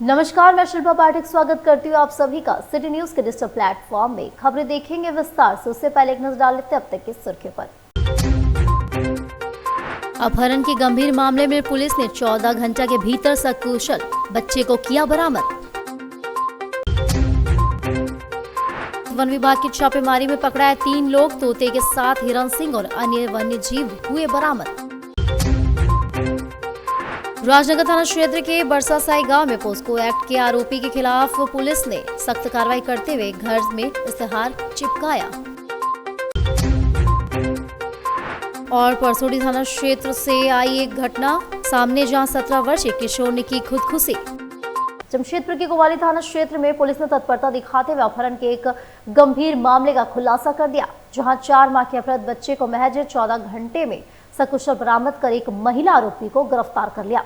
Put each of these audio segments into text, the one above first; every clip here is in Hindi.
नमस्कार, मैं शिल्पा पाठक स्वागत करती हूँ आप सभी का सिटी न्यूज के डिजिटल प्लेटफॉर्म में। खबरें देखेंगे विस्तार से, उससे पहले एक नजर डाल लेते हैं अब तक की सुर्खियों पर। अपहरण के गंभीर मामले में पुलिस ने 14 घंटे के भीतर सकुशल बच्चे को किया बरामद। वन विभाग की छापेमारी में पकड़ाए 3 लोग, तोते के साथ हिरण सिंह और अन्य वन्य जीव हुए बरामद। राजनगर थाना क्षेत्र के बरसासाई गांव में पोस्को एक्ट के आरोपी के खिलाफ पुलिस ने सख्त कार्रवाई करते हुए घर में इश्तेहार चिपकाया। और परसोड़ी थाना क्षेत्र से आई एक घटना सामने, जहां 17 वर्षीय किशोर ने की खुदकुशी। जमशेदपुर के कोवाली थाना क्षेत्र में पुलिस ने तत्परता दिखाते हुए अपहरण के एक गंभीर मामले का खुलासा कर दिया, जहां 4 माह के अपहृत बच्चे को महज 14 घंटे में सकुशल बरामद कर एक महिला आरोपी को गिरफ्तार कर लिया।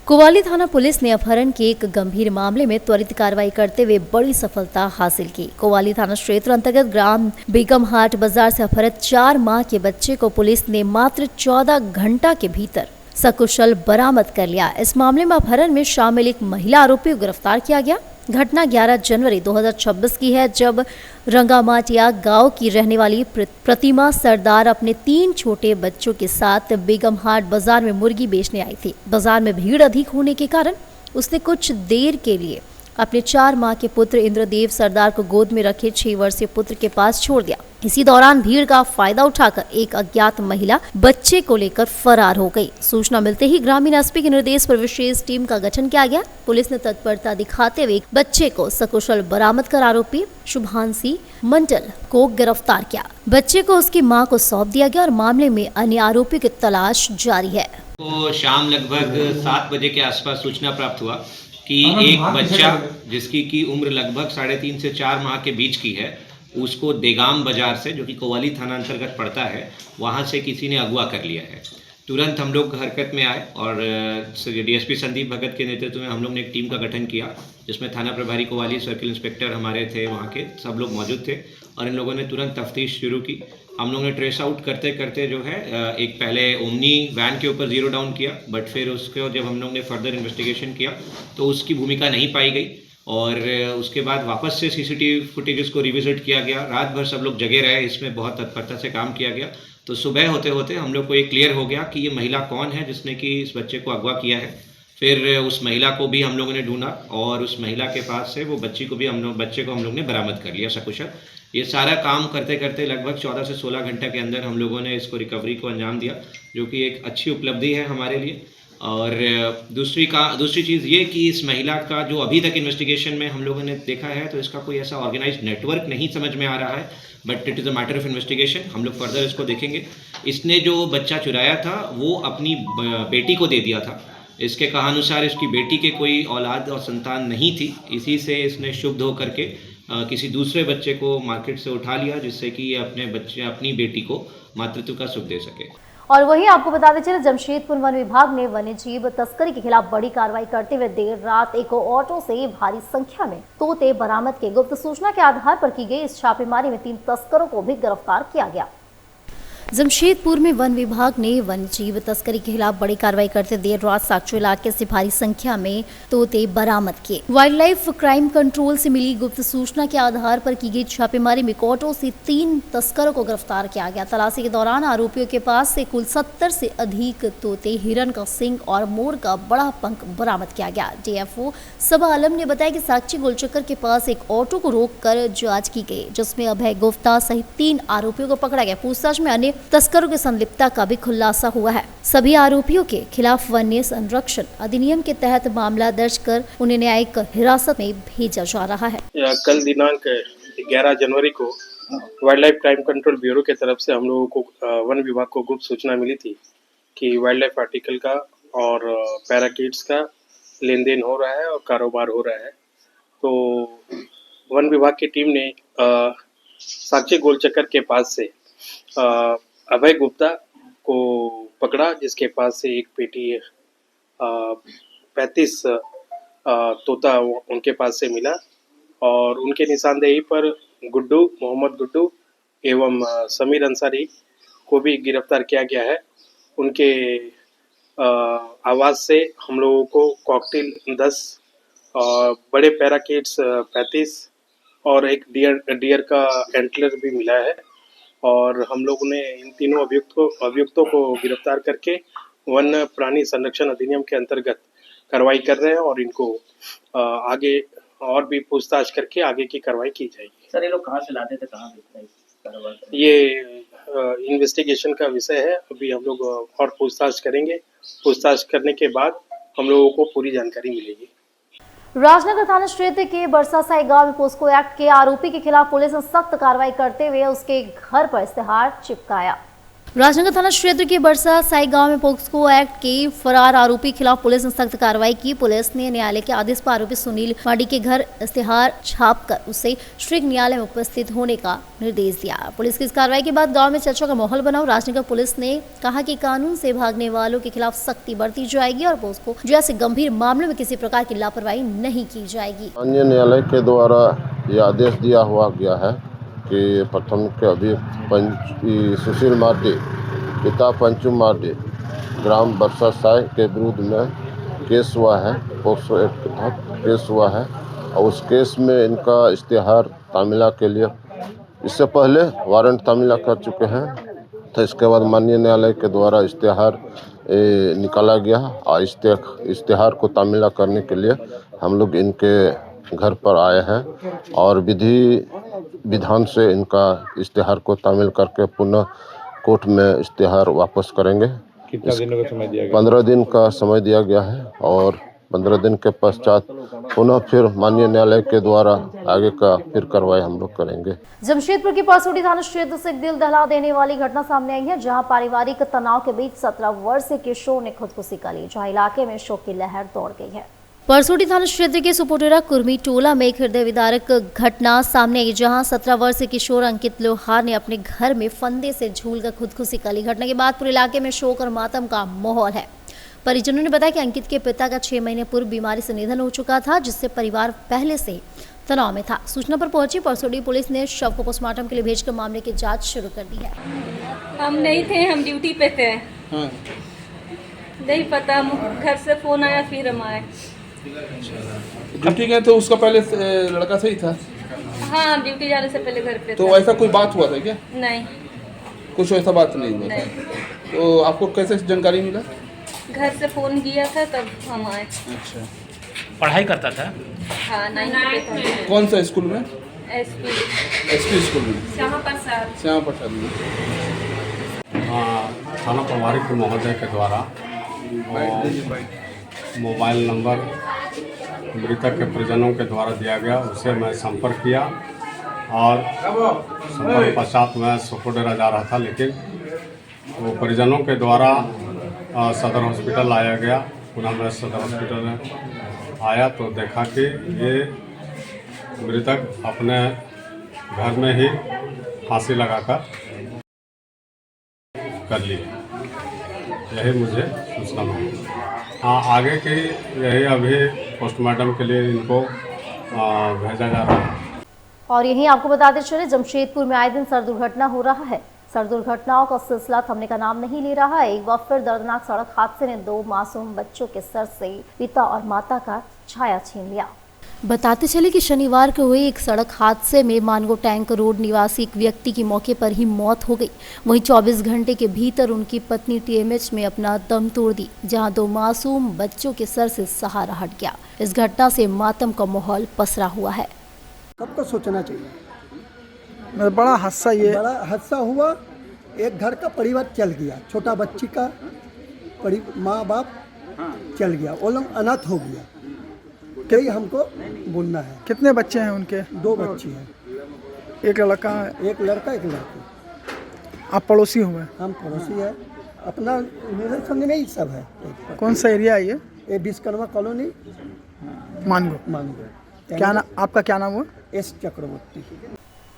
कोवाली थाना पुलिस ने अपहरण के एक गंभीर मामले में त्वरित कार्रवाई करते हुए बड़ी सफलता हासिल की। कोवाली थाना क्षेत्र अंतर्गत ग्राम बेगमहाट बाजार से अपहृत 4 माह के बच्चे को पुलिस ने मात्र 14 घंटा के भीतर सकुशल बरामद कर लिया। इस मामले में अपहरण में शामिल एक महिला आरोपी को गिरफ्तार किया गया। घटना 11 जनवरी 2026 की है, जब रंगामाटिया गांव की रहने वाली प्रतिमा सरदार अपने 3 छोटे बच्चों के साथ बेगमहाट बाजार में मुर्गी बेचने आई थी। बाजार में भीड़ अधिक होने के कारण उसने कुछ देर के लिए अपने 4 माह के पुत्र इंद्रदेव सरदार को गोद में रखे 6 वर्षीय पुत्र के पास छोड़ दिया। इसी दौरान भीड़ का फायदा उठाकर एक अज्ञात महिला बच्चे को लेकर फरार हो गई। सूचना मिलते ही ग्रामीण एसपी के निर्देश पर विशेष टीम का गठन किया गया। पुलिस ने तत्परता दिखाते हुए बच्चे को सकुशल बरामद कर आरोपी शुभांशी मंडल को गिरफ्तार किया। बच्चे को उसकी मां को सौंप दिया गया और मामले में अन्य आरोपी की तलाश जारी है। तो शाम लगभग 7 बजे के आसपास सूचना प्राप्त हुआ कि एक बच्चा जिसकी की उम्र लगभग 3.5 से 4 माह के बीच की है, उसको देगाम बाजार से, जो कि कोवाली थाना अंतर्गत पड़ता है, वहाँ से किसी ने अगवा कर लिया है। तुरंत हम लोग हरकत में आए और डीएसपी संदीप भगत के नेतृत्व में हम लोग ने एक टीम का गठन किया, जिसमें थाना प्रभारी कोवाली, सर्किल इंस्पेक्टर हमारे थे, वहाँ के सब लोग मौजूद थे और इन लोगों ने तुरंत तफ्तीश शुरू की। हम लोगों ने ट्रेस आउट करते करते जो है एक पहले ओमनी वैन के ऊपर जीरो डाउन किया, बट फिर उसको जब हम लोग ने फर्दर इन्वेस्टिगेशन किया तो उसकी भूमिका नहीं पाई गई और उसके बाद वापस से सीसीटीवी फुटेजेस को रिविजिट किया गया। रात भर सब लोग जगे रहे, इसमें बहुत तत्परता से काम किया गया। तो सुबह होते होते हम लोग को ये क्लियर हो गया कि ये महिला कौन है जिसने कि इस बच्चे को अगवा किया है। फिर उस महिला को भी हम लोगों ने ढूंढा और उस महिला के पास से वो बच्चे को हम लोग ने बरामद कर लिया सकुशल। ये सारा काम करते करते लगभग 14 से 16 घंटे के अंदर हम लोगों ने इसको रिकवरी को अंजाम दिया, जो कि एक अच्छी उपलब्धि है हमारे लिए। और दूसरी चीज़ ये कि इस महिला का जो अभी तक इन्वेस्टिगेशन में हम लोगों ने देखा है, तो इसका कोई ऐसा ऑर्गेनाइज्ड नेटवर्क नहीं समझ में आ रहा है, but it is a matter of investigation. हम लोग फर्दर इसको देखेंगे। इसने जो बच्चा चुराया था वो अपनी बेटी को दे दिया था। इसके कहानुसार इसकी बेटी के कोई औलाद और संतान नहीं थी, इसी से इसने शुभ होकर के किसी दूसरे बच्चे को मार्केट से उठा लिया, जिससे कि अपनी बेटी को मातृत्व का सुख दे सके। और वहीं आपको बताते चले, जमशेदपुर वन विभाग ने वन्य जीव तस्करी के खिलाफ बड़ी कार्रवाई करते हुए देर रात एक ऑटो से भारी संख्या में तोते बरामद किए। गुप्त सूचना के आधार पर की गई इस छापेमारी में 3 तस्करों को भी गिरफ्तार किया गया। जमशेदपुर में वन विभाग ने वन्य जीव तस्करी के खिलाफ बड़ी कार्रवाई करते देर रात साक्चो इलाके से भारी संख्या में तोते बरामद किए। वाइल्ड लाइफ क्राइम कंट्रोल से मिली गुप्त सूचना के आधार पर की गई छापेमारी में कोटो से 3 तस्करों को गिरफ्तार किया गया। तलाशी के दौरान आरोपियों के पास से कुल 70 से अधिक तोते, हिरन का सिंग और मोर का बड़ा पंख बरामद किया गया। डीएफओ सबा आलम ने बताया कि साक्षी गोलचक्कर के पास एक ऑटो को रोककर जांच की गई, जिसमें अभय गुप्ता सहित 3 आरोपियों को पकड़ा गया। पूछताछ में अन्य तस्करों की संलिप्तता का भी खुलासा हुआ है। सभी आरोपियों के खिलाफ वन्य संरक्षण अधिनियम के तहत मामला दर्ज कर उन्हें न्यायिक हिरासत में भेजा जा रहा है। कल दिनांक 11 जनवरी को wild life crime control bureau के तरफ से हम लोगों को वन विभाग को गुप्त सूचना मिली थी कि वाइल्ड लाइफ आर्टिकल का और पैराकीट्स का लेन देन हो रहा है और कारोबार हो रहा है। तो वन विभाग की टीम ने साक्षी गोलचक्कर के पास से अभय गुप्ता को पकड़ा, जिसके पास से एक पेटी 35 तोता उनके पास से मिला और उनके निशानदेही पर मोहम्मद गुड्डू एवं समीर अंसारी को भी गिरफ्तार किया गया है। उनके आवाज़ से हम लोगों को कॉकटेल 10 बड़े पैराकीट्स 35 और एक डियर का एंटलर भी मिला है। और हम लोगों ने इन तीनों अभियुक्तों को गिरफ्तार करके वन्य प्राणी संरक्षण अधिनियम के अंतर्गत कार्रवाई कर रहे हैं और इनको आगे और भी पूछताछ करके आगे की कार्रवाई की जाएगी। सर ये लोग कहाँ से लाते थे, कहाँ बेचते हैं? ये इन्वेस्टिगेशन का विषय है। अभी हम लोग और पूछताछ करेंगे। पूछताछ करने के बाद हम लोगों को पूरी जानकारी मिलेगी। राजनगर थाना क्षेत्र के बरसासाई गांव में पोस्को एक्ट के आरोपी के खिलाफ पुलिस ने सख्त कार्रवाई करते हुए उसके घर पर इस्तेहार चिपकाया। राजनगर थाना क्षेत्र के बरसासाई गांव में पोस्को एक्ट के फरार आरोपी के खिलाफ पुलिस ने सख्त कार्रवाई की। पुलिस ने न्यायालय के आदेश पर आरोपी सुनील माडी के घर इस्तेहार छापकर उसे शीघ्र न्यायालय में उपस्थित होने का निर्देश दिया। पुलिस की इस कार्रवाई के बाद गांव में चर्चा का माहौल बना। राजनगर पुलिस ने कहा कि कानून से भागने वालों के खिलाफ सख्ती बरती जाएगी और पोस्को जैसे गंभीर मामलों में किसी प्रकार की लापरवाही नहीं की जाएगी। अन्य न्यायालय के द्वारा ये आदेश दिया हुआ गया है कि प्रथम के अभियुक्त सुशील मार्डी पिता पंचू मार्डी ग्राम बरसासाई के विरुद्ध में केस हुआ है, पोक्सो एक्ट के तहत केस हुआ है और उस केस में इनका इश्तेहार तामीला के लिए इससे पहले वारंट तामीला कर चुके हैं। तो इसके बाद माननीय न्यायालय के द्वारा इश्तेहार निकाला गया और इश्तेहार को तामीला करने के लिए हम लोग इनके घर पर आए हैं और विधान से इनका इश्तेहार को तामील करके पुनः कोर्ट में इश्तेहार वापस करेंगे। कितना दिनों का समय दिया गया? 15 दिन का समय दिया गया है और 15 दिन के पश्चात पुनः फिर माननीय न्यायालय के द्वारा आगे का फिर कार्रवाई हम लोग करेंगे। जमशेदपुर की परसोटी थाना क्षेत्र से दिल दहला देने वाली घटना सामने आई है, जहां पारिवारिक तनाव के बीच 17 वर्षीय किशोर ने खुदकुशी कर ली, जहां इलाके में शोक की लहर दौड़ गई है। परसोटी थाना क्षेत्र के सुपोटेरा कुर्मी टोला में एक हृदय विदारक घटना सामने आई, जहां 17 वर्षीय किशोर अंकित लोहार ने अपने घर में फंदे से झूलकर खुदकुशी कर ली। घटना के बाद पूरे इलाके में शोक और मातम का माहौल है। परिजनों ने बताया कि अंकित के पिता का 6 महीने पूर्व बीमारी से निधन हो चुका था, जिससे परिवार पहले से तनाव में था। सूचना पर पहुंची परसोटी पुलिस ने शव को पोस्टमार्टम के लिए भेजकर मामले की जांच शुरू कर दी है। हम नहीं थे, हम ड्यूटी पे थे। नहीं पता, घर से फोन आया फिर हम आए। ड्यूटी गए तो उसका पहले लड़का सही था? हाँ, ड्यूटी जाने से पहले घर पे तो था। ऐसा कोई बात हुआ था क्या? नहीं, कुछ ऐसा बात नहीं हुआ? नहीं। तो आपको कैसे जानकारी मिला? घर से फोन किया था तब हम आए। अच्छा, पढ़ाई करता था? हाँ, 9th पे था। कौन सा स्कूल में? एसपी स्कूल में? श्यामा प्रसाद में। थाना प्रभारी के महोदय के द्वारा मोबाइल नंबर मृतक के परिजनों के द्वारा दिया गया, उससे मैं संपर्क किया और संपर्क पश्चात मैं सुपोटेरा जा रहा था, लेकिन वो परिजनों के द्वारा सदर हॉस्पिटल लाया गया। पुनः मैं सदर हॉस्पिटल में आया तो देखा कि ये मृतक अपने घर में ही फांसी लगाकर कर ली। यही मुझे सूचना मिली। हाँ, आगे की यही अभी पोस्टमार्टम के लिए इनको भेजा जा रहा है। और यहीं आपको बताते चले, जमशेदपुर में आए दिन सड़क दुर्घटना हो रहा है। सड़क दुर्घटनाओं का सिलसिला थमने का नाम नहीं ले रहा है। एक बार फिर दर्दनाक सड़क हादसे ने 2 मासूम बच्चों के सर से पिता और माता का छाया छीन लिया। बताते चले कि शनिवार को हुए एक सड़क हादसे में मानगो टैंक रोड निवासी एक व्यक्ति की मौके पर ही मौत हो गई। वहीं 24 घंटे के भीतर उनकी पत्नी टीएमएच में अपना दम तोड़ दी, जहां 2 मासूम बच्चों के सर से सहारा हट गया। इस घटना से मातम का माहौल पसरा हुआ है। कब तक सोचना चाहिए? बड़ा हादसा हुआ, एक घर का परिवार चल गया, छोटा बच्ची का माँ बाप चल गया, वो लोग अनाथ हो गया। कई हमको बोलना है। कितने बच्चे हैं उनके? 2 बच्ची हैं, एक लड़का है, एक लड़का एक लड़की। आप पड़ोसी हुए? हम पड़ोसी है, अपना मेरे संग में ही सब है। कौन सा एरिया है ये? विश्वकर्मा कॉलोनी, मानगो। क्या नाम आपका? क्या नाम हुआ? एस चक्रवर्ती।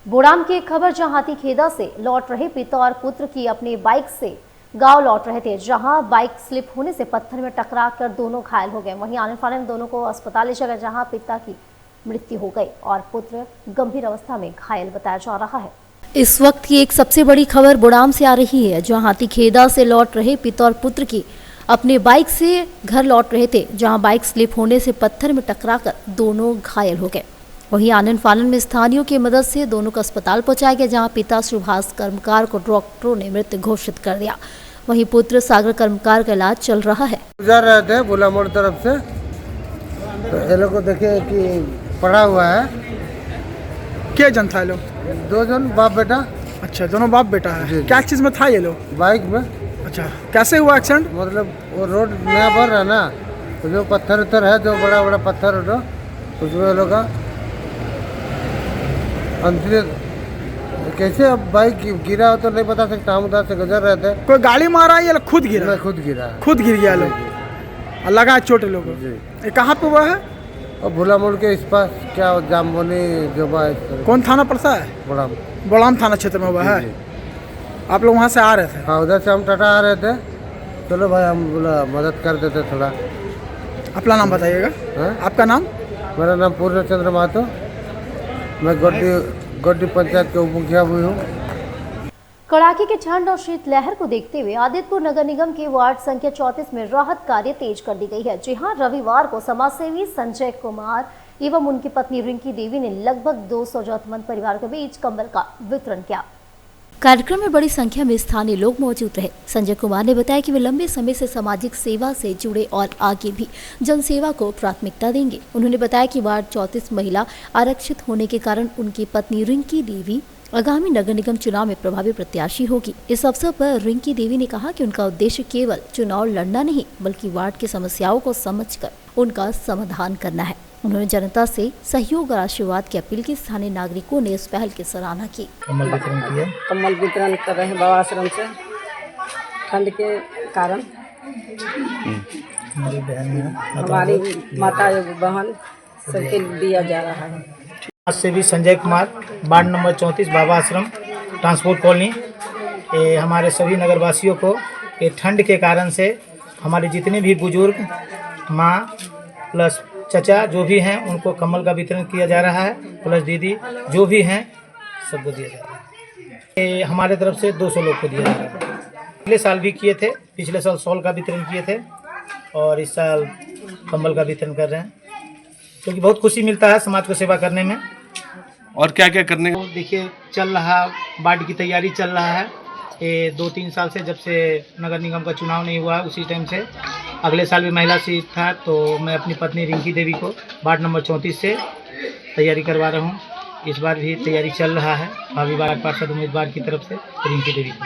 बोड़ाम की एक खबर, जहां हाथीखेदा से लौट रहे पिता और पुत्र की अपनी बाइक से गांव लौट रहे थे, जहां बाइक स्लिप होने से पत्थर में टकराकर दोनों घायल हो गए। वहीं आने फाने में दोनों को अस्पताल ले जाया, जहां पिता की मृत्यु हो गई और पुत्र गंभीर अवस्था में घायल बताया जा रहा है। इस वक्त की एक सबसे बड़ी खबर बोड़ाम से आ रही है, जहां हाथीखेदा से लौट रहे पिता और पुत्र की अपने बाइक से घर लौट रहे थे, जहां बाइक स्लिप होने से पत्थर में टकराकर दोनों घायल हो गए। वहीं आनन फानन में स्थानियों की मदद से दोनों को अस्पताल पहुंचाया गया, जहां पिता सुभाष कर्मकार को डॉक्टरों ने मृत घोषित कर दिया। वहीं पुत्र सागर कर्मकार का इलाज चल रहा है। गुजर रहे थे बुला मोड़ तरफ से, तो ये लोग को देखे कि पड़ा हुआ है। क्या जन था ये लोग? 2 जन बाप बेटा। अच्छा, दोनों बाप बेटा है। क्या चीज़ में था ये लोग? बाइक में। अच्छा, कैसे हुआ एक्सीडेंट? मतलब वो रोड नया बन रहा ना, तो जो पत्थर उत्थर है, जो बड़ा बड़ा पत्थर उठो, उसमें ये लोग का अंतरित कैसे अब बाइक गिरा हो तो नहीं बता सकता। हम उधर से गुजर रहे थे। कोई गाड़ी मारा है या खुद गिरा? खुद गिरा। खुद गिर गया लोग, और लगा चोट लोग। ये कहाँ पे हुआ है? और भोला मोड़ के इस पास क्या जामबोनी जोबा। कौन थाना पड़ता है? बड़ाम। बड़ाम थाना क्षेत्र में हुआ है। आप लोग वहाँ से आ रहे थे? हाँ, उधर से हम टाटा आ रहे थे। चलो भाई, हम बोला मदद कर देते थोड़ा। अपना नाम बताइएगा। आपका नाम? मेरा नाम पूर्णचंद्र महतो, मैं गोड्डी पंचायत के उप मुखिया भी हूँ। कड़ाके की ठंड और शीतलहर को देखते हुए आदित्यपुर नगर निगम के वार्ड संख्या 34 में राहत कार्य तेज कर दी गई है। जी हां, रविवार को समाजसेवी संजय कुमार एवं उनकी पत्नी रिंकी देवी ने लगभग 200 जरूरतमंद परिवार के बीच कंबल का वितरण किया। कार्यक्रम में बड़ी संख्या में स्थानीय लोग मौजूद रहे। संजय कुमार ने बताया कि वे लंबे समय से सामाजिक सेवा से जुड़े और आगे भी जनसेवा को प्राथमिकता देंगे। उन्होंने बताया कि वार्ड 34 महिला आरक्षित होने के कारण उनकी पत्नी रिंकी देवी आगामी नगर निगम चुनाव में प्रभावी प्रत्याशी होगी। इस अवसर पर रिंकी देवी ने कहा कि उनका उद्देश्य केवल चुनाव लड़ना नहीं, बल्कि वार्ड की समस्याओं को समझकर उनका समाधान करना है। उन्होंने जनता से सहयोग और आशीर्वाद की अपील की। स्थानीय नागरिकों ने इस पहल की सराहना की। कम्बल वितरण किया। कम्बल वितरण कर रहे हैं बाबा आश्रम से, ठंड के कारण। हमारी माता बहन सबके दिया जा रहा है। आज से भी संजय कुमार, वार्ड नंबर 34, बाबा आश्रम, ट्रांसपोर्ट कॉलोनी। हमारे सभी नगरवासियों को ये ठंड के कारण से हमारे जितने भी बुजुर्ग, माँ प्लस चचा जो भी हैं, उनको कम्बल का वितरण किया जा रहा है। प्लस दीदी जो भी हैं, सबको दिया जा रहा है। ये हमारे तरफ से 200 लोग को दिया जा रहा है। पिछले साल भी किए थे, पिछले साल शॉल का वितरण किए थे, और इस साल कम्बल का वितरण कर रहे हैं, क्योंकि बहुत खुशी मिलता है समाज को सेवा करने में। और क्या क्या करने? देखिए, चल रहा वार्ड की तैयारी चल रहा है। ये 2-3 साल से, जब से नगर निगम का चुनाव नहीं हुआ, उसी टाइम से। अगले साल भी महिला सीट था, तो मैं अपनी पत्नी रिंकी देवी को वार्ड नंबर 34 से तैयारी करवा रहा हूँ। इस बार भी तैयारी चल रहा है भावी वार्ड पार्षद उम्मीदवार की तरफ से रिंकी देवी को।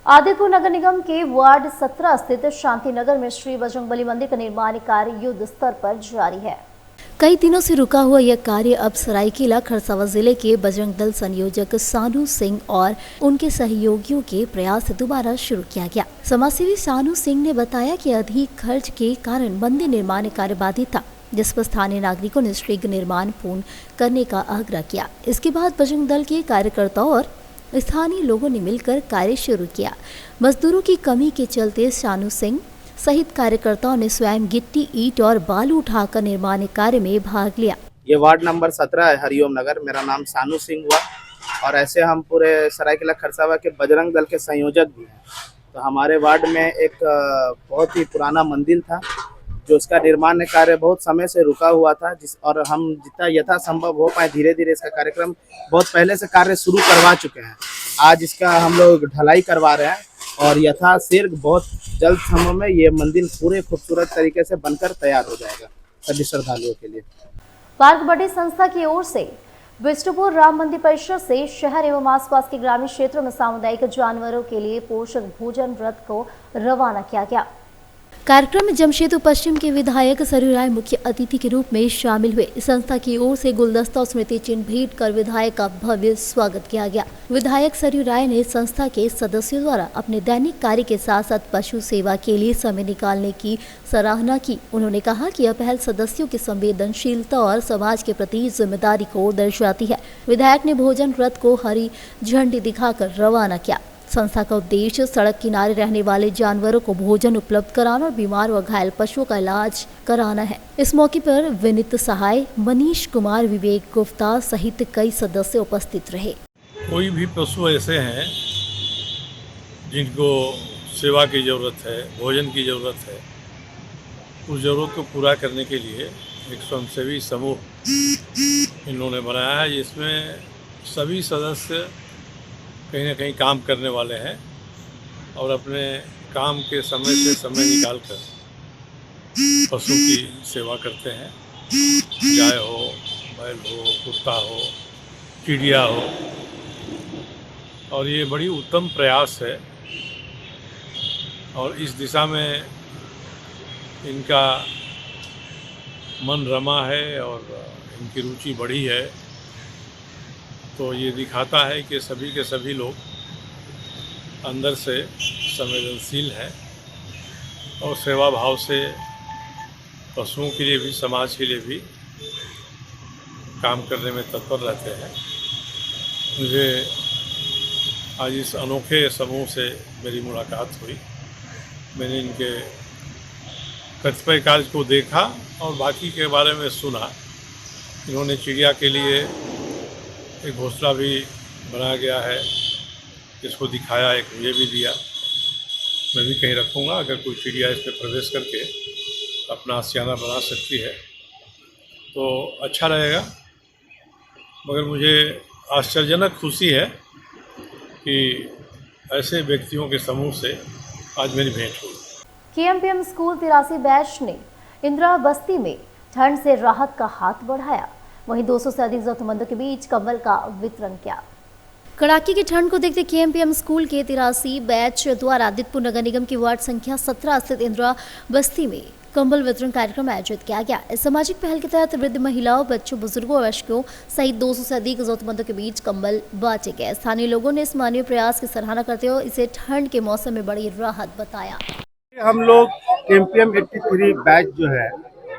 आदित्यपुर नगर निगम के वार्ड 17 स्थित शांति नगर में श्री बजरंगबली मंदिर का निर्माण कार्य युद्ध स्तर पर जारी है। कई दिनों से रुका हुआ यह कार्य अब सरायकेला खरसावां जिले के बजरंग दल संयोजक सानू सिंह और उनके सहयोगियों के प्रयास से दोबारा शुरू किया गया। समाजसेवी सानू सिंह ने बताया कि अधिक खर्च के कारण मंदिर निर्माण कार्य बाधित था, जिस पर स्थानीय नागरिकों ने शीघ्र निर्माण पूर्ण करने का आग्रह किया। इसके बाद बजरंग दल के कार्यकर्ताओं और स्थानीय लोगों ने मिलकर कार्य शुरू किया। मजदूरों की कमी के चलते सानू सिंह सहित कार्यकर्ताओं ने स्वयं गिट्टी, ईंट और बालू उठाकर निर्माण कार्य में भाग लिया। ये वार्ड नंबर 17 है, हरिओम नगर। मेरा नाम सानू सिंह हुआ, और ऐसे हम पूरे सरायकेला खरसावां के बजरंग दल के संयोजक भी हैं। तो हमारे वार्ड में एक बहुत ही पुराना मंदिर था, जो उसका निर्माण कार्य बहुत समय से रुका हुआ था, और हम जितना यथासंभव हो पाए धीरे धीरे इसका कार्यक्रम बहुत पहले से कार्य शुरू करवा चुके हैं। आज इसका हम लोग ढलाई करवा रहे हैं, और यथाशीघ्र बहुत जल्द समय में ये मंदिर पूरे खूबसूरत तरीके से बनकर तैयार हो जाएगा सभी श्रद्धालुओं के लिए। पार्क बड़ी संस्था की ओर से विष्णुपुर राम मंदिर परिसर से शहर एवं आसपास के ग्रामीण क्षेत्रों में सामुदायिक जानवरों के लिए पोषक भोजन रथ को रवाना किया गया। कार्यक्रम में जमशेदपुर पश्चिम के विधायक सरयू राय मुख्य अतिथि के रूप में शामिल हुए। संस्था की ओर से गुलदस्ता और स्मृति चिन्ह भेंट कर विधायक का भव्य स्वागत किया गया। विधायक सरयू राय ने संस्था के सदस्यों द्वारा अपने दैनिक कार्य के साथ साथ पशु सेवा के लिए समय निकालने की सराहना की। उन्होंने कहा कि यह पहल सदस्यों की संवेदनशीलता और समाज के प्रति जिम्मेदारी को दर्शाती है। विधायक ने भोजन रथ को हरी झंडी दिखाकर रवाना किया। संस्था का उद्देश्य सड़क किनारे रहने वाले जानवरों को भोजन उपलब्ध कराना और बीमार व घायल पशुओं का इलाज कराना है। इस मौके पर विनीत सहाय, मनीष कुमार, विवेक गुप्ता सहित कई सदस्य उपस्थित रहे। कोई भी पशु ऐसे हैं जिनको सेवा की ज़रूरत है, भोजन की ज़रूरत है, उस ज़रूरत को पूरा करने के लिए एक स्वयंसेवी समूह इन्होंने बनाया है, जिसमें सभी सदस्य कहीं ना कहीं काम करने वाले हैं और अपने काम के समय से समय निकालकर पशु की सेवा करते हैं। गाय हो, बैल हो, कुत्ता हो, चिड़िया हो, और ये बड़ी उत्तम प्रयास है और इस दिशा में इनका मन रमा है और इनकी रुचि बढ़ी है। तो ये दिखाता है कि सभी के सभी लोग अंदर से संवेदनशील हैं और सेवा भाव से पशुओं के लिए भी, समाज के लिए भी काम करने में तत्पर रहते हैं। मुझे आज इस अनोखे समूह से मेरी मुलाकात हुई। मैंने इनके कतिपय कार्य को देखा और बाकी के बारे में सुना। इन्होंने चिड़िया के लिए एक घोंसला भी बनाया गया है, इसको दिखाया, एक मुझे भी दिया। मैं भी कहीं रखूँगा, अगर कोई चिड़िया इसमें प्रवेश करके अपना आशियाना बना सकती है तो अच्छा रहेगा। मगर मुझे आश्चर्यजनक खुशी है कि ऐसे व्यक्तियों के समूह से आज मेरी भेंट हुई। केएमपीएम स्कूल 83 बैच ने इंदिरा बस्ती में ठंड से राहत का हाथ बढ़ाया। वहीं 200 से अधिक जरूरतमंदों के बीच कंबल का वितरण किया। कड़ाके की ठंड को देखते केएमपीएम स्कूल के 83 बैच द्वारा आदित्यपुर नगर निगम की वार्ड संख्या 17 स्थित इंदिरा बस्ती में कंबल वितरण कार्यक्रम आयोजित किया गया। इस सामाजिक पहल के तहत वृद्ध महिलाओं, बच्चों, बुजुर्गों और वयस्कों सहित 200 से अधिक जरूरतमंदों के बीच कंबल बांटे गए। स्थानीय लोगों ने इस मानवीय प्रयास की सराहना करते हुए इसे ठंड के मौसम में बड़ी राहत बताया। हम लोग केएमपीएम 83 बैच जो है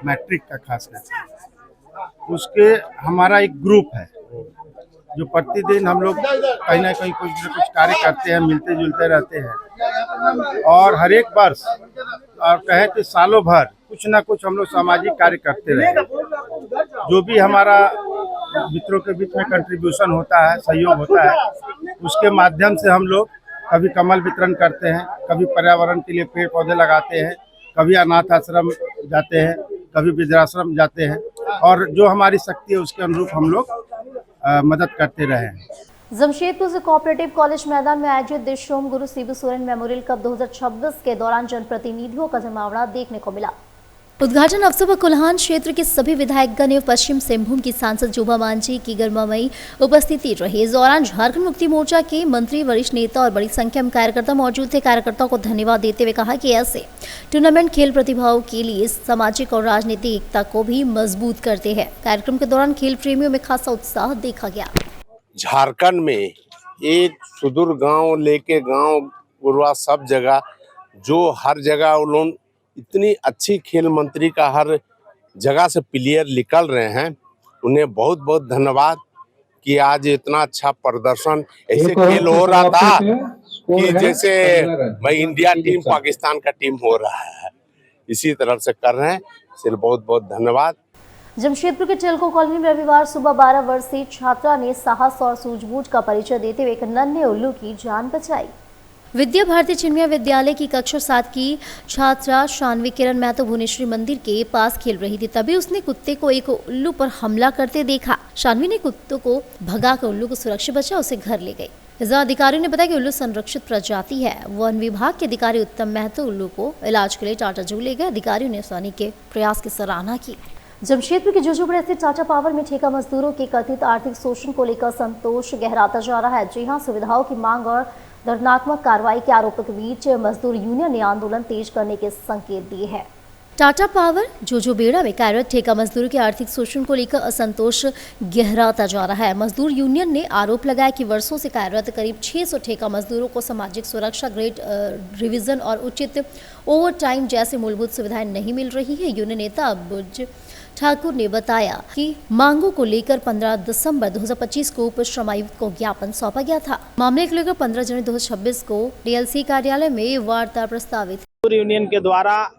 मैट्रिक का खास करके, उसके हमारा एक ग्रुप है जो प्रतिदिन हम लोग कहीं ना कहीं कुछ न कुछ कार्य करते हैं, मिलते जुलते रहते हैं और हर एक वर्ष और कहें कि सालों भर कुछ ना कुछ हम लोग सामाजिक कार्य करते रहे। जो भी हमारा मित्रों के बीच में कंट्रीब्यूशन होता है, सहयोग होता है, उसके माध्यम से हम लोग कभी कमल वितरण करते हैं, कभी पर्यावरण के लिए पेड़ पौधे लगाते हैं, कभी अनाथ आश्रम जाते हैं, कभी वृद्धाश्रम जाते हैं और जो हमारी शक्ति है उसके अनुरूप हम लोग मदद करते रहे हैं। जमशेदपुर से कोऑपरेटिव कॉलेज मैदान में आयोजित देशोम गुरु शिबू सोरेन मेमोरियल कप 2026 के दौरान जनप्रतिनिधियों का जमावड़ा देखने को मिला। उद्घाटन अवसर पर कोल्हान क्षेत्र के सभी विधायकगण एवं पश्चिम सिंहभूम की सांसद जोबा मांझी की गर्मामयी उपस्थिति रही। इस दौरान झारखंड मुक्ति मोर्चा के मंत्री, वरिष्ठ नेता और बड़ी संख्या में कार्यकर्ता मौजूद थे। कार्यकर्ताओं को धन्यवाद देते हुए कहा कि ऐसे टूर्नामेंट खेल प्रतिभाओं के लिए सामाजिक और राजनीतिक एकता को भी मजबूत करते हैं। कार्यक्रम के दौरान खेल प्रेमियों में खासा उत्साह देखा गया। झारखंड में एक सुदूर गांव लेके गांव गुरुआ सब जगह, जो हर जगह उन्होंने इतनी अच्छी खेल मंत्री का हर जगह से प्लेयर निकल रहे हैं, उन्हें बहुत बहुत धन्यवाद कि आज इतना अच्छा प्रदर्शन। ऐसे खेल हो रहा था कि जैसे भाई इंडिया टीम पाकिस्तान का टीम हो रहा है, इसी तरह से कर रहे हैं। सिर्फ बहुत बहुत धन्यवाद। जमशेदपुर के टिल्को कॉलोनी में रविवार सुबह 12 वर्षीय छात्रा ने साहस और सूझबूझ का परिचय देते हुए एक नन्हे उल्लू की जान बचाई। विद्या भारती चिन्मया विद्यालय की कक्षा 7 की छात्रा शानवी किरण महतो भुवनेश्वरी मंदिर के पास खेल रही थी। तभी उसने कुत्ते को एक उल्लू पर हमला करते देखा। शानवी ने कुत्ते को भगाकर उल्लू को सुरक्षित बचा उसे घर ले गई। जिला अधिकारियों ने बताया कि उल्लू संरक्षित प्रजाति है। वन विभाग के अधिकारी उत्तम महतो उल्लू को इलाज के लिए टाटा जू ले गए। अधिकारियों ने स्वानी के प्रयास की सराहना की। जमशेदपुर के जुजुगढ़ स्थित टाटा पावर में ठेका मजदूरों के कथित आर्थिक शोषण को लेकर संतोष गहराता जा रहा है। जी हां, सुविधाओं की मांग और दर्दनात्मक कार्रवाई के आरोपों के बीच मजदूर यूनियन ने आंदोलन तेज करने के संकेत दिए हैं। टाटा पावर जोजोबेड़ा में कार्यरत ठेका मजदूरों के आर्थिक शोषण को लेकर असंतोष गहराता जा रहा है। मजदूर यूनियन ने आरोप लगाया कि वर्षों से कार्यरत करीब 600 ठेका मजदूरों को सामाजिक सुरक्षा, ग्रेड रिवीजन और उचित ओवर टाइम जैसे मूलभूत सुविधाएं नहीं मिल रही है। यूनियन नेता बुज ठाकुर ने बताया कि मांगों को लेकर 15 दिसंबर 2025 को उप श्रम आयुक्त को ज्ञापन सौंपा गया था। मामले को लेकर 15 जनवरी 2026 को डीएलसी कार्यालय में वार्ता प्रस्तावित। यूनियन के द्वारा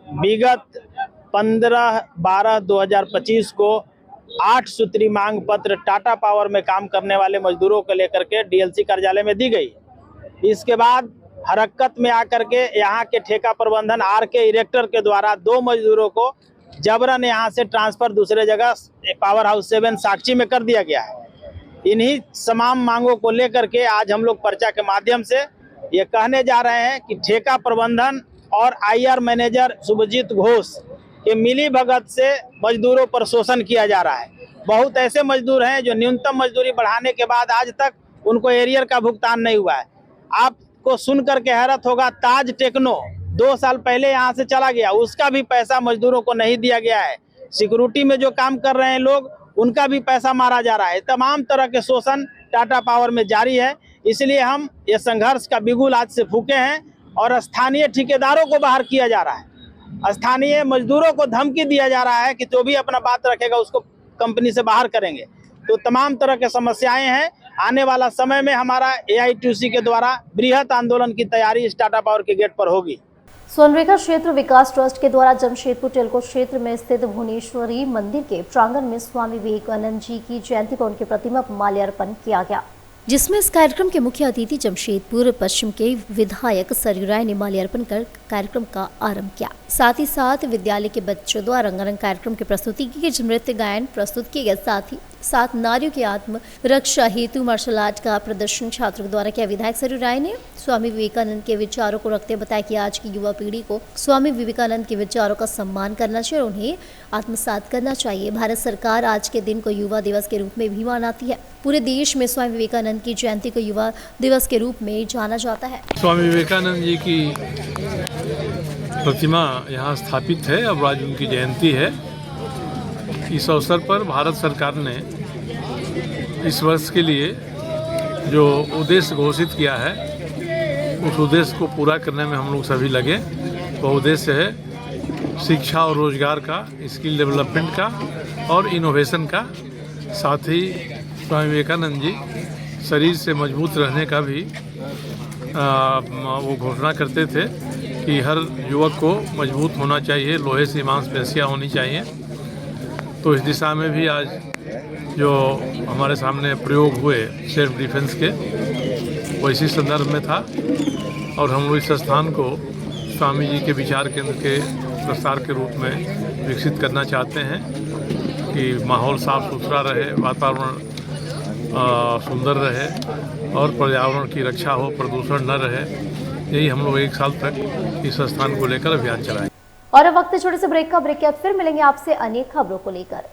विगत 15/12/2025 को 8 सूत्री मांग पत्र टाटा पावर में काम करने वाले मजदूरों को लेकर के डीएलसी कार्यालय में दी गई। इसके बाद हरकत में आकर के यहाँ के ठेका प्रबंधन आरके इरेक्टर के द्वारा 2 मजदूरों को जबरन यहाँ से ट्रांसफर दूसरे जगह पावर हाउस 7 साक्षी में कर दिया गया है। इन्हीं तमाम मांगों को लेकर के आज हम लोग पर्चा के माध्यम से ये कहने जा रहे हैं कि ठेका प्रबंधन और IR मैनेजर शुभजीत घोष के मिली भगत से मजदूरों पर शोषण किया जा रहा है। बहुत ऐसे मजदूर हैं जो न्यूनतम मजदूरी बढ़ाने के बाद आज तक उनको एरियर का भुगतान नहीं हुआ है। आपको सुन करके हैरत होगा, ताज टेक्नो 2 साल पहले यहाँ से चला गया, उसका भी पैसा मजदूरों को नहीं दिया गया है। सिक्योरिटी में जो काम कर रहे हैं लोग, उनका भी पैसा मारा जा रहा है। तमाम तरह के शोषण टाटा पावर में जारी है। इसलिए हम ये संघर्ष का बिगुल आज से फूके हैं और स्थानीय ठेकेदारों को बाहर किया जा रहा है। स्थानीय मजदूरों को धमकी दिया जा रहा है कि जो भी अपना बात रखेगा उसको कंपनी से बाहर करेंगे। तो तमाम तरह के समस्याएं हैं। आने वाला समय में हमारा AITUC के द्वारा बृहत आंदोलन की तैयारी इस टाटा पावर के गेट पर होगी। सोनरेखा क्षेत्र विकास ट्रस्ट के द्वारा जमशेदपुर टेल्को क्षेत्र में स्थित भुवनेश्वरी मंदिर के प्रांगण में स्वामी विवेकानंद जी की जयंती पर उनकी प्रतिमा पर माल्यार्पण किया गया, जिसमें इस कार्यक्रम के मुख्य अतिथि जमशेदपुर पश्चिम के विधायक सरयू राय ने माल्यार्पण कर कार्यक्रम का आरंभ किया। साथ ही साथ विद्यालय के बच्चों द्वारा रंगारंग कार्यक्रम की प्रस्तुति की गई, नृत्य गायन प्रस्तुत किए गए। साथ ही साथ नारियों की आत्म रक्षा हेतु मार्शल आर्ट का प्रदर्शन छात्रों द्वारा किया। विधायक सरयू राय ने स्वामी विवेकानंद के विचारों को रखते बताया कि आज की युवा पीढ़ी को स्वामी विवेकानंद के विचारों का सम्मान करना चाहिए और उन्हें आत्मसात करना चाहिए। भारत सरकार आज के दिन को युवा दिवस के रूप में भी मनाती है। पूरे देश में स्वामी विवेकानंद की जयंती को युवा दिवस के रूप में जाना जाता है। स्वामी विवेकानंद जी की प्रतिमा यहाँ स्थापित है, अब आज उनकी जयंती है। इस अवसर पर भारत सरकार ने इस वर्ष के लिए जो उद्देश्य घोषित किया है, उस उद्देश्य को पूरा करने में हम लोग सभी लगे। वो उद्देश्य है शिक्षा और रोजगार का, स्किल डेवलपमेंट का और इनोवेशन का। साथ ही स्वामी विवेकानंद जी शरीर से मजबूत रहने का भी वो घोषणा करते थे कि हर युवक को मजबूत होना चाहिए, लोहे से मांसपेशियाँ होनी चाहिए। तो इस दिशा में भी आज जो हमारे सामने प्रयोग हुए सेल्फ डिफेंस के, वो इसी संदर्भ में था। और हम लोग इस स्थान को स्वामी जी के विचार केंद्र के प्रसार के रूप में विकसित करना चाहते हैं कि माहौल साफ सुथरा रहे, वातावरण सुंदर रहे और पर्यावरण की रक्षा हो, प्रदूषण न रहे। यही हम लोग 1 साल तक इस स्थान को लेकर अभियान चलाएं। और अब वक्त छोटे से ब्रेक का। ब्रेक के बाद फिर मिलेंगे आपसे अन्य खबरों को लेकर।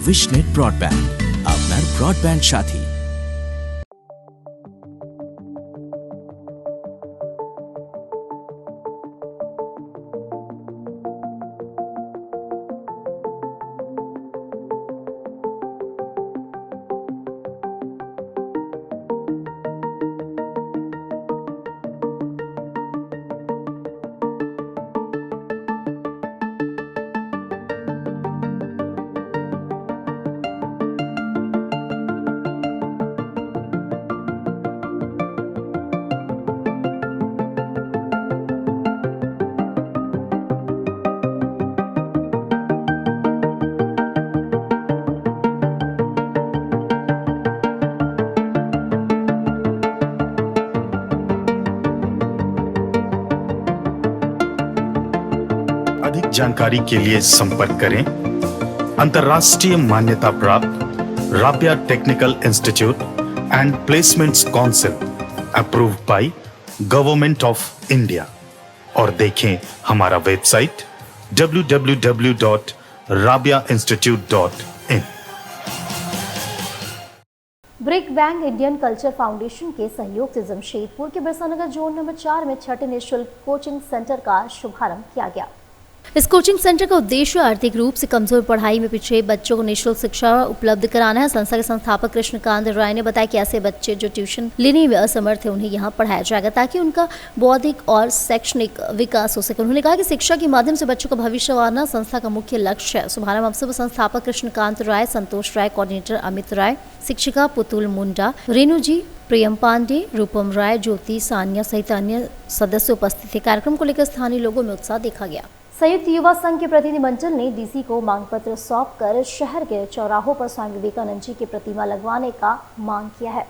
विशनेट ब्रॉडबैंड, আপনার ব্রডব্যান্ড সাথী। अधिक जानकारी के लिए संपर्क करें अंतर्राष्ट्रीय मान्यता प्राप्त Rabia technical institute and placements council approved by government of India और देखें हमारा website www.rabiainstitute.in। Brick bank Indian culture foundation के सहयोग से जमशेदपुर के बिरसा नगर जोन नंबर 4 में छठे निःशुल्क कोचिंग सेंटर का शुभारंभ किया गया। इस कोचिंग सेंटर का उद्देश्य आर्थिक रूप से कमजोर पढ़ाई में पिछड़े बच्चों को निःशुल्क शिक्षा उपलब्ध कराना है। संस्था के संस्थापक कृष्णकांत राय ने बताया कि ऐसे बच्चे जो ट्यूशन लेने में असमर्थ है उन्हें यहाँ पढ़ाया जाएगा ताकि उनका बौद्धिक और शैक्षणिक विकास हो सके। उन्होंने कहा कि शिक्षा के माध्यम से बच्चों का भविष्य संवारना संस्था का मुख्य लक्ष्य है। शुभारंभ अवसर पर संस्थापक कृष्णकांत राय, संतोष राय, कोऑर्डिनेटर अमित राय, शिक्षिका पुतुल मुंडा, रेणु जी, प्रियम पांडे, रूपम राय, ज्योति, सानिया सहित अन्य सदस्य उपस्थित थे। कार्यक्रम को लेकर स्थानीय लोगों में उत्साह देखा गया। संयुक्त युवा संघ के प्रतिनिधिमंडल ने डीसी को मांग पत्र सौंपकर शहर के चौराहों पर स्वामी विवेकानंद जी की प्रतिमा लगवाने का मांग किया है।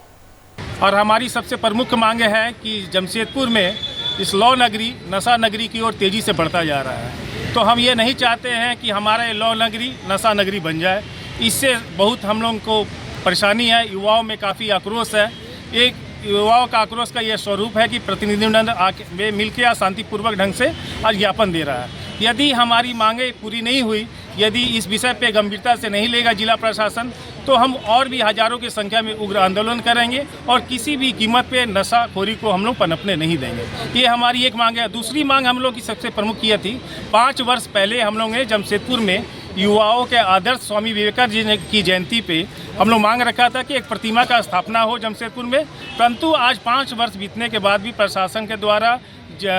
और हमारी सबसे प्रमुख मांग है कि जमशेदपुर में इस लौ नगरी नशा नगरी की ओर तेजी से बढ़ता जा रहा है। तो हम ये नहीं चाहते हैं कि हमारा लौ नगरी नशा नगरी बन जाए। इससे बहुत हम लोगों को परेशानी है। युवाओं में काफ़ी आक्रोश है। एक युवाओं का आक्रोश का यह स्वरूप है कि प्रतिनिधिमंडल मिलकर शांतिपूर्वक ढंग से आज ज्ञापन दे रहा है। यदि हमारी मांगें पूरी नहीं हुई, यदि इस विषय पे गंभीरता से नहीं लेगा जिला प्रशासन, तो हम और भी हजारों की संख्या में उग्र आंदोलन करेंगे और किसी भी कीमत पे नशाखोरी को हम लोग पनपने नहीं देंगे। ये हमारी एक मांग है। दूसरी मांग हम लोग की सबसे प्रमुख ये थी, 5 वर्ष पहले हम लोग ने जमशेदपुर में युवाओं के आदर्श स्वामी विवेकानंद जी की जयंती पे हम लोग मांग रखा था कि एक प्रतिमा का स्थापना हो जमशेदपुर में, परंतु आज 5 वर्ष बीतने के बाद भी प्रशासन के द्वारा,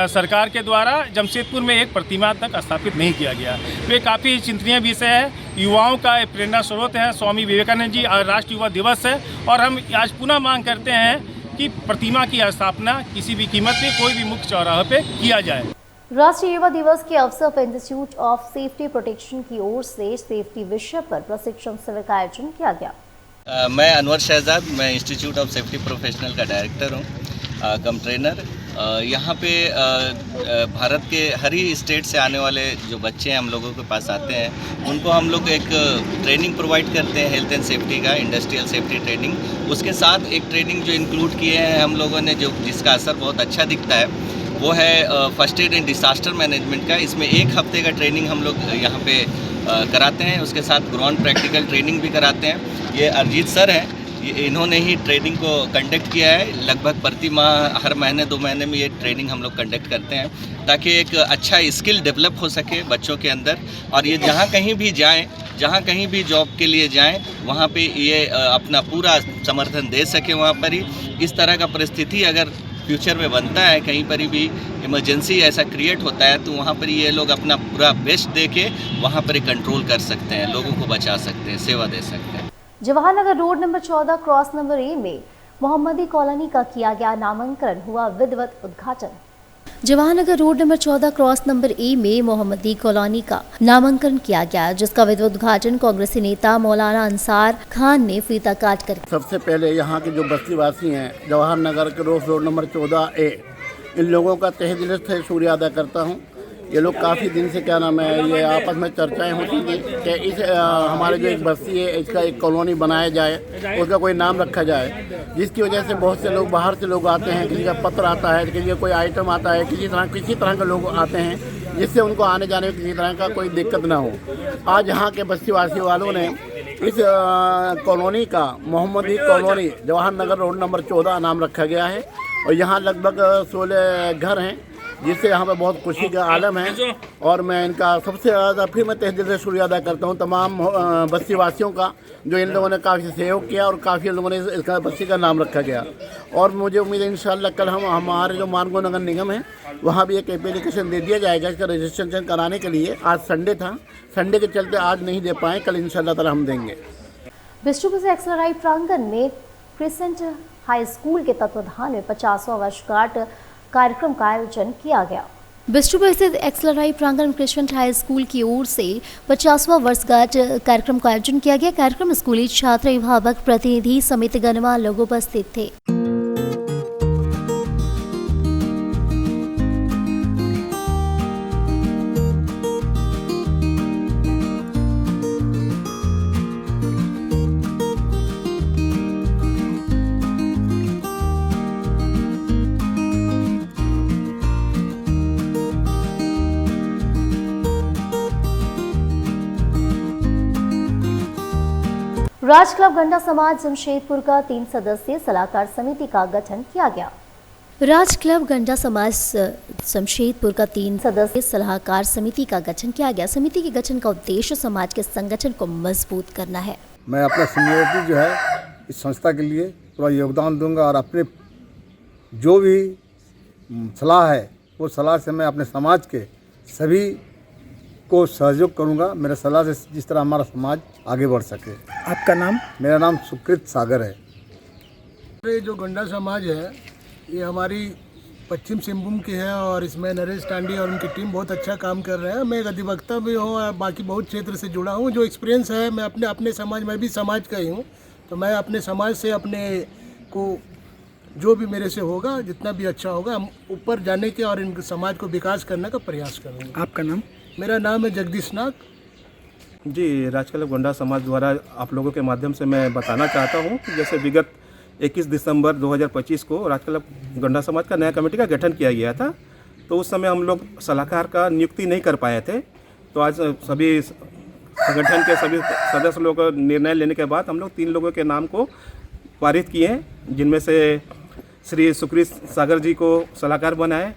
सरकार के द्वारा जमशेदपुर में एक प्रतिमा तक स्थापित नहीं किया गया। वे काफ़ी चिंतनीय विषय है। युवाओं का एक प्रेरणा स्रोत है स्वामी विवेकानंद जी। आज राष्ट्रीय युवा दिवस है और हम आज पुनः मांग करते हैं कि प्रतिमा की स्थापना किसी भी कीमत पे कोई भी मुख्य चौराहे पे किया जाए। राष्ट्रीय युवा दिवस के अवसर पर इंस्टीट्यूट ऑफ सेफ्टी प्रोटेक्शन की ओर से सेफ्टी विषय पर प्रशिक्षण शिविर का आयोजन किया गया। मैं अनवर शहजाद, मैं इंस्टीट्यूट ऑफ सेफ्टी प्रोफेशनल का डायरेक्टर हूँ, कम ट्रेनर। यहाँ पे भारत के हर ही स्टेट से आने वाले जो बच्चे हैं हम लोगों के पास आते हैं, उनको हम लोग एक ट्रेनिंग प्रोवाइड करते हैं हेल्थ एंड सेफ्टी का, इंडस्ट्रियल सेफ्टी ट्रेनिंग। उसके साथ एक ट्रेनिंग जो इंक्लूड किए हैं हम लोगों ने, जो जिसका असर बहुत अच्छा दिखता है, वो है first aid and disaster management का। इसमें 1 हफ्ते का ट्रेनिंग हम लोग यहाँ पे कराते हैं। उसके साथ ग्राउंड प्रैक्टिकल ट्रेनिंग भी कराते हैं। ये अरिजीत सर हैं, इन्होंने ही ट्रेनिंग को कंडक्ट किया है। लगभग प्रति माह, हर महीने 2 महीने में ये ट्रेनिंग हम लोग कंडक्ट करते हैं ताकि एक अच्छा स्किल डेवलप हो सके बच्चों के अंदर, और ये जहाँ कहीं भी जाएं, जहाँ कहीं भी जॉब के लिए जाएं, वहाँ पे ये अपना पूरा समर्थन दे सके। वहाँ पर ही इस तरह का परिस्थिति अगर फ्यूचर में बनता है, कहीं पर भी इमरजेंसी ऐसा क्रिएट होता है, तो वहाँ पर ये लोग अपना पूरा बेस्ट दे के वहाँ पर कंट्रोल कर सकते हैं, लोगों को बचा सकते हैं, सेवा दे सकते हैं। Jawahar Nagar road number 14 cross number A में मोहम्मदी कॉलोनी का किया गया नामांकन, हुआ विधिवत उद्घाटन। Jawahar Nagar road number 14 cross number A में मोहम्मदी कॉलोनी का नामांकन किया गया, जिसका विधिवत उद्घाटन कांग्रेसी नेता मौलाना अंसार खान ने फीता काट कर। सबसे पहले यहाँ के जो बस्ती वासी हैं जवाहरनगर के रोड नंबर 14 ए, इन लोगों का तहे दिल से शुक्रिया अदा करता हूँ। ये लोग काफ़ी दिन से क्या नाम है, ये आपस में चर्चाएं होती थी कि इस हमारे जो एक बस्ती है इसका एक कॉलोनी बनाया जाए, उसका कोई नाम रखा जाए, जिसकी वजह से बहुत से लोग बाहर से लोग आते हैं, किसी का पत्र आता है, किसी का कोई आइटम आता है, किसी तरह के लोग आते हैं, जिससे उनको आने जाने में किसी तरह का कोई दिक्कत ना हो। आज यहाँ के बस्ती वासी वालों ने इस कॉलोनी का मोहम्मदी कॉलोनी जवाहरनगर रोड नंबर 14 नाम रखा गया है और यहाँ लगभग 16 घर हैं, जिससे यहाँ पे बहुत खुशी का आलम है। और मैं इनका सबसे ज़्यादा फिर मैं तहे दिल से शुक्रिया अदा करता हूँ तमाम बस्ती वासियों का, जो इन लोगों ने काफ़ी सहयोग किया और काफ़ी लोगों ने इसका बस्ती का नाम रखा गया। और मुझे उम्मीद है इंशाअल्लाह कल हमारे जो मानगो नगर निगम है वहाँ भी एक एप्लीकेशन दे दिया जाएगा इसका रजिस्ट्रेशन कराने के लिए। आज संडे था, संडे के चलते आज नहीं दे पाए, कल इंशाअल्लाह ताला हम देंगे। बिष्टुपुर से एक्सलराई प्रांगण में क्रिसेंट हाई स्कूल के तत्वाधान में 50वां वर्षगांठ कार्यक्रम का आयोजन किया गया। बिष्टुपुर स्थित एक्सलराई प्रांगण क्रिसेंट हाई स्कूल की ओर से 50वां वर्षगांठ कार्यक्रम का आयोजन किया गया। कार्यक्रम स्कूली छात्र, अभिभावक, प्रतिनिधि समेत गणमान्य लोग उपस्थित थे। राज क्लब गंडा समाज जमशेदपुर का 3 सदस्यीय सलाहकार समिति का गठन किया गया। राज क्लब गंडा समाज जमशेदपुर का 3 सदस्यीय सलाहकार समिति का गठन किया गया। समिति के गठन का उद्देश्य समाज के संगठन को मजबूत करना है। मैं अपना सीनियरिटी जो है इस संस्था के लिए पूरा योगदान दूंगा और अपने जो भी सलाह है वो सलाह से मैं अपने समाज के सभी को सहयोग करूंगा, मेरे सलाह से जिस तरह हमारा समाज आगे बढ़ सके। आपका नाम? मेरा नाम सुकृत सागर है। ये जो गंडा समाज है ये हमारी पश्चिम सिंहभूम की है और इसमें नरेश टांडी और उनकी टीम बहुत अच्छा काम कर रहे हैं। मैं एक अधिवक्ता भी हूँ और बाकी बहुत क्षेत्र से जुड़ा हूँ। जो एक्सपीरियंस है मैं अपने समाज में भी समाज का ही हूँ, तो मैं अपने समाज से अपने को जो भी मेरे से होगा जितना भी अच्छा होगा हम ऊपर जाने के और इन समाज को विकास करने का प्रयास करूँगा। आपका नाम? मेरा नाम है जगदीश नाग। जी, राज क्लब गंडा समाज द्वारा आप लोगों के माध्यम से मैं बताना चाहता हूँ कि जैसे विगत 21 दिसंबर 2025 को राज क्लब गंडा समाज का नया कमेटी का गठन किया गया था। तो उस समय हम लोग सलाहकार का नियुक्ति नहीं कर पाए थे। तो आज सभी संगठन के सभी सदस्य लोगों को निर्णय लेने के बाद हम लोग 3 लोगों के नाम को पारित किए हैं, जिनमें से श्री सुकृत सागर जी को सलाहकार बनाए,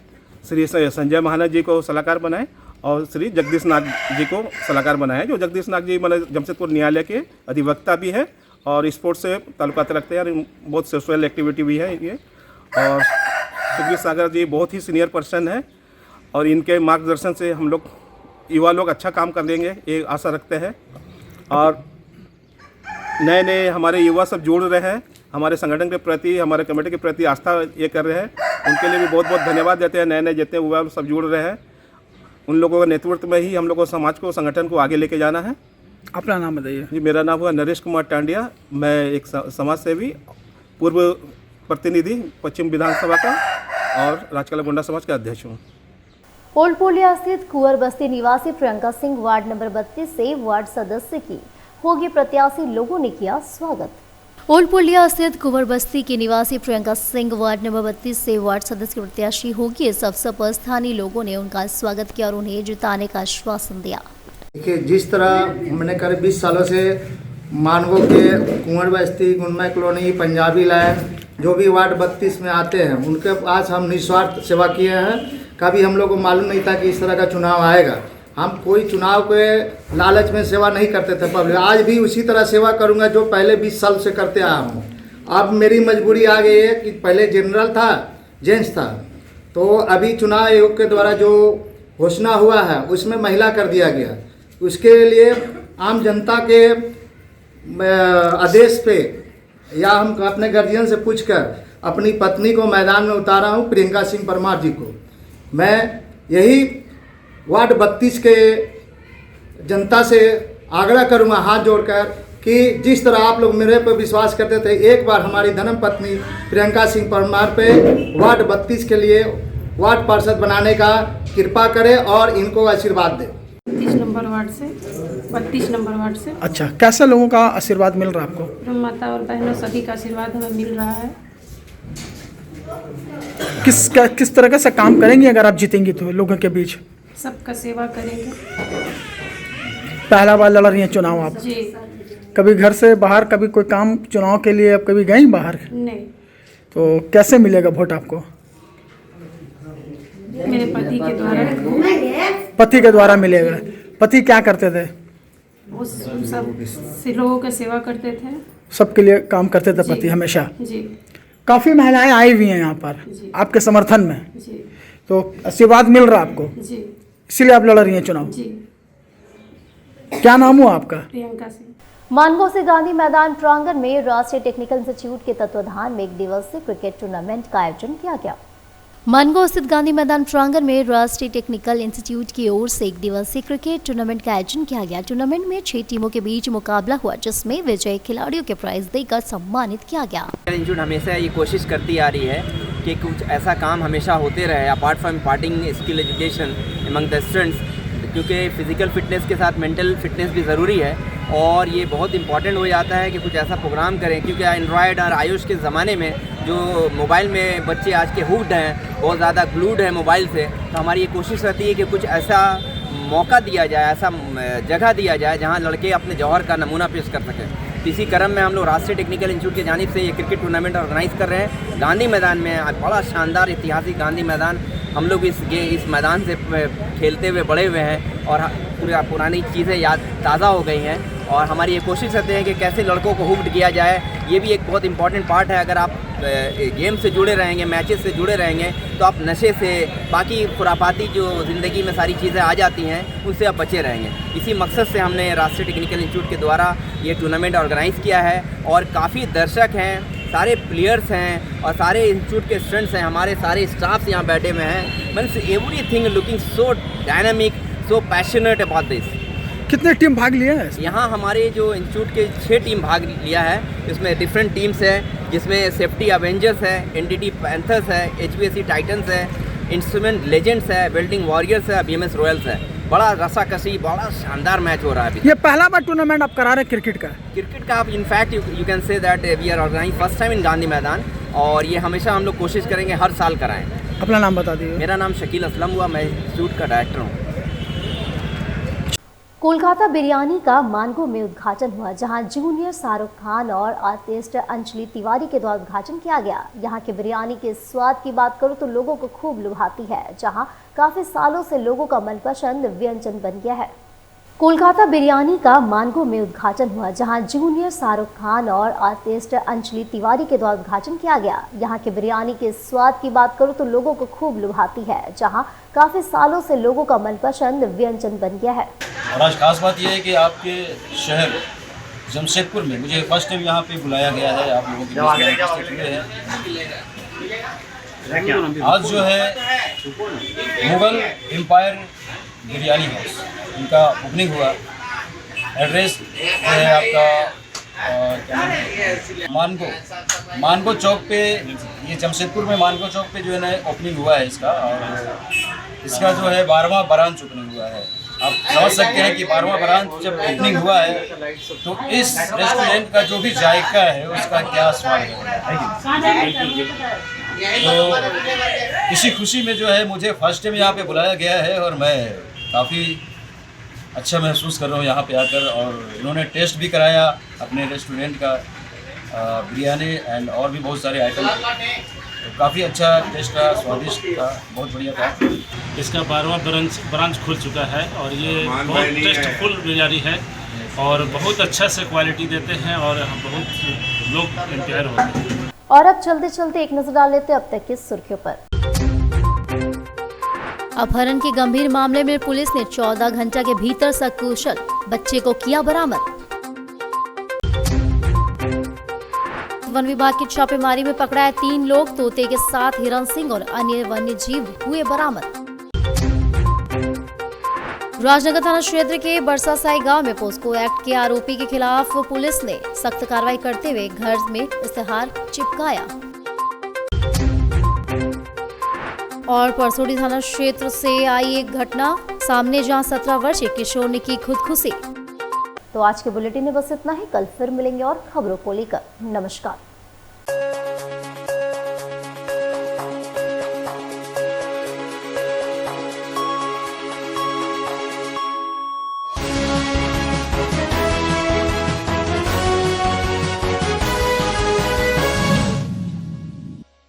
श्री संजय महाना जी को सलाहकार बनाए और श्री जगदीश नाग जी को सलाहकार बनाया। जो जगदीश नाग जी मतलब जमशेदपुर न्यायालय के अधिवक्ता भी है और स्पोर्ट्स से ताल्लुकात रखते हैं और बहुत सोशल एक्टिविटी भी है ये। और सुकृत सागर जी बहुत ही सीनियर पर्सन है और इनके मार्गदर्शन से हम लोग युवा लोग अच्छा काम कर लेंगे ये आशा रखते हैं। और नए नए हमारे युवा सब जुड़ रहे हैं, हमारे संगठन के प्रति, हमारे कमेटी के प्रति आस्था ये कर रहे हैं, उनके लिए भी बहुत बहुत धन्यवाद देते हैं। नए नए जितने युवा सब जुड़ रहे हैं उन लोगों के नेतृत्व में ही हम लोग को समाज को संगठन को आगे लेके जाना है। अपना नाम बताइए। जी, मेरा नाम हुआ नरेश कुमार टांडिया। मैं एक समाज सेवी, पूर्व प्रतिनिधि पश्चिम विधानसभा का और राज क्लब गंडा समाज का अध्यक्ष हूँ। ओल्ड पुलिया स्थित कुंवर बस्ती निवासी प्रियंका सिंह वार्ड नंबर 32 से वार्ड सदस्य की होगी प्रत्याशी, लोगों ने किया स्वागत। ओल्ड पुलिया स्थित कुंवर बस्ती की निवासी प्रियंका सिंह वार्ड नंबर 32 से वार्ड सदस्य की प्रत्याशी होगी। इस अवसर पर स्थानीय लोगों ने उनका स्वागत किया और उन्हें जिताने का आश्वासन दिया। देखिए, जिस तरह मैंने करीब 20 सालों से मानगो के कुंवर बस्ती, गुनमय कॉलोनी, पंजाबी लाइन जो भी वार्ड 32 में आते हैं उनके पास हम निस्वार्थ सेवा किए हैं। कभी हम लोग को मालूम नहीं था कि इस तरह का चुनाव आएगा। हम कोई चुनाव के लालच में सेवा नहीं करते थे पब्लिक। आज भी उसी तरह सेवा करूंगा जो पहले 20 साल से करते आया हूँ। अब मेरी मजबूरी आ गई है कि पहले जनरल था, जेंट्स था, तो अभी चुनाव आयोग के द्वारा जो घोषणा हुआ है उसमें महिला कर दिया गया। उसके लिए आम जनता के आदेश पे या हम अपने गार्जियन से पूछकर अपनी पत्नी को मैदान में उतारा हूँ, प्रियंका सिंह परमार जी को। मैं यही वार्ड 32 के जनता से आग्रह करूंगा हाथ जोड़कर कि जिस तरह आप लोग मेरे पर विश्वास करते थे, एक बार हमारी धर्मपत्नी प्रियंका सिंह परमार पे वार्ड 32 के लिए वार्ड पार्षद बनाने का कृपा करें और इनको आशीर्वाद दें। 32 नंबर वार्ड से 32 नंबर वार्ड से। अच्छा, कैसा लोगों का आशीर्वाद मिल रहा है आपको? माता और बहनों सभी का आशीर्वाद हमें मिल रहा है। किस तरह से काम करेंगे अगर आप जीतेंगी तो लोगों के बीच? सबका सेवा करेंगे। पहला बार लड़ रही हैं चुनाव आप? जी। कभी घर से बाहर, कभी कोई काम चुनाव के लिए आप कभी गई बाहर? नहीं। तो कैसे मिलेगा वोट आपको? मेरे पति के द्वारा। पति के द्वारा मिलेगा। पति क्या करते थे? वो सब लोगों की सेवा करते थे, सबके लिए काम करते थे पति हमेशा। जी। काफ़ी महिलाएं आई हुई हैं यहाँ पर आपके समर्थन में। जी। तो आशीर्वाद मिल रहा आपको? जी। इसीलिए आप लड़ रही हैं चुनाव? जी। क्या नाम हुआ आपका? प्रियंका सिंह। मानगो से गांधी मैदान प्रांगण में राष्ट्रीय टेक्निकल इंस्टीट्यूट के तत्वाधान में 1 दिवसीय क्रिकेट टूर्नामेंट का आयोजन किया गया। मानगो स्थित गांधी मैदान प्रांगण में राष्ट्रीय टेक्निकल इंस्टीट्यूट की ओर से 1 दिवसीय क्रिकेट टूर्नामेंट का आयोजन किया गया। टूर्नामेंट में 6 टीमों के बीच मुकाबला हुआ, जिसमें विजयी खिलाड़ियों के प्राइज देकर सम्मानित किया गया। इंस्टीट्यूट हमेशा ये कोशिश करती आ रही है कि कुछ ऐसा काम हमेशा होते रहे apart from imparting skill education among the students, क्योंकि फिजिकल फिटनेस के साथ मेंटल फिटनेस भी ज़रूरी है और ये बहुत इंपॉर्टेंट हो जाता है कि कुछ ऐसा प्रोग्राम करें, क्योंकि एंड्रॉयड और आयुष के ज़माने में जो मोबाइल में बच्चे आज के हुक्ड हैं, बहुत ज़्यादा ग्लूड है मोबाइल से, तो हमारी ये कोशिश रहती है कि कुछ ऐसा मौका दिया जाए, ऐसा जगह दिया जाए जहाँ लड़के अपने जौहर का नमूना पेश कर सकें। तो इसी क्रम में हम लोग राष्ट्रीय टेक्निकल इंस्टीट्यूट की जानिब से ये क्रिकेट टूर्नामेंट ऑर्गेनाइज कर रहे हैं गांधी मैदान में। बड़ा शानदार ऐतिहासिक गांधी मैदान, हम लोग इस मैदान से खेलते हुए बड़े हुए हैं और पुरानी चीज़ें याद ताज़ा हो गई हैं। और हमारी ये कोशिश रहते हैं कि कैसे लड़कों को हुक्ड किया जाए। ये भी एक बहुत इंपॉर्टेंट पार्ट है। अगर आप गेम से जुड़े रहेंगे, मैचेस से जुड़े रहेंगे, तो आप नशे से, बाकी खुरापाती जो ज़िंदगी में सारी चीज़ें आ जाती हैं, उनसे आप बचे रहेंगे। इसी मकसद से हमने राष्ट्रीय टेक्निकल इंस्टीट्यूट के द्वारा ये टूर्नामेंट ऑर्गेनाइज़ किया है और काफ़ी दर्शक हैं, सारे प्लेयर्स हैं और सारे इंस्टीट्यूट के स्टूडेंट्स हैं, हमारे सारे स्टाफ्स यहाँ बैठे हुए हैं। Means everything looking so dynamic, so passionate about this. कितने टीम भाग लिए हैं? यहाँ हमारे जो इंस्टीट्यूट के 6 टीम भाग लिया है। इसमें डिफरेंट टीम्स हैं, जिसमें सेफ्टी अवेंजर्स है, एनडीटी पैंथर्स है, HVAC टाइटन्स है, इंस्ट्रूमेंट लेजेंड्स है, बिल्डिंग वॉरियर्स है, BMS रॉयल्स है। बड़ा रसाकसी, बड़ा शानदार मैच हो रहा है अभी। ये पहला बार टूर्नामेंट आप करा रहे हैं क्रिकेट का? आप in fact you can say that we are organise first time in Gandhi Maidan, और ये हमेशा हम लोग कोशिश करेंगे हर साल कराएं। अपना नाम बता दीजिए। मेरा नाम शकील असलम हुआ, मैं इंस्टीट्यूट का डायरेक्टर हूँ। कोलकाता बिरयानी का मानगो में उद्घाटन हुआ, जहां जूनियर शाहरुख खान और आर्टिस्ट अंजलि तिवारी के द्वारा उद्घाटन किया गया। यहां के बिरयानी के स्वाद की बात करूं तो लोगों को खूब लुभाती है, जहां काफी सालों से लोगों का मनपसंद व्यंजन बन गया है। कोलकाता बिरयानी का मानगो में उद्घाटन हुआ, जहां जूनियर शाहरुख खान और आर्टिस्ट अंजलि तिवारी के द्वारा उद्घाटन किया गया। यहां के बिरयानी के स्वाद की बात करूं तो लोगों को खूब लुभाती है, जहां काफी सालों से लोगों का मनपसंद व्यंजन बन गया है। और आज खास बात यह है कि आपके शहर जमशेदपुर में मुझे फर्स्ट टाइम यहाँ पे बुलाया गया है, आप लोगों की आज जो है मुगल एम्पायर बिरयानी हाउस, इनका ओपनिंग हुआ। एड्रेस है आपका मानगो चौक पे, ये जमशेदपुर में मानगो चौक पे जो है ना ओपनिंग हुआ है इसका, और इसका जो है 12वां ब्रांच ओपनिंग हुआ है। आप समझ सकते हैं कि 12वां ब्रांच जब ओपनिंग हुआ है तो इस रेस्टोरेंट का जो भी जायका है उसका क्या स्वाद है। तो इसी खुशी में जो है मुझे फर्स्ट टाइम यहाँ पे बुलाया गया है और मैं काफ़ी अच्छा महसूस कर रहा हूँ यहाँ पे आकर। और इन्होंने टेस्ट भी कराया अपने रेस्टोरेंट का बिरयानी एंड और भी बहुत सारे आइटम, तो काफ़ी अच्छा टेस्ट था, स्वादिष्ट था, बहुत बढ़िया था। इसका 12वां ब्रांच खुल चुका है और ये बहुत टेस्टफुल बिरयानी है और बहुत अच्छा से क्वालिटी देते हैं और बहुत लोग इंतजार होते हैं। और अब चलते चलते एक नजर डाल लेते अब तक की सुर्खियों पर। अपहरण के गंभीर मामले में पुलिस ने 14 घंटे के भीतर सकुशल बच्चे को किया बरामद। वन विभाग की छापेमारी में पकड़ाए 3 लोग, तोते के साथ हिरण सिंह और अन्य वन्य जीव हुए बरामद। राजनगर थाना क्षेत्र के बरसासाई गांव में पोस्को एक्ट के आरोपी के खिलाफ पुलिस ने सख्त कार्रवाई करते हुए घर में इश्तेहार चिपकाया। और परसोड़ी थाना क्षेत्र से आई एक घटना सामने, जहां 17 वर्षीय किशोर ने की खुदकुशी। तो आज के बुलेटिन में बस इतना ही। कल फिर मिलेंगे और खबरों को लेकर। नमस्कार।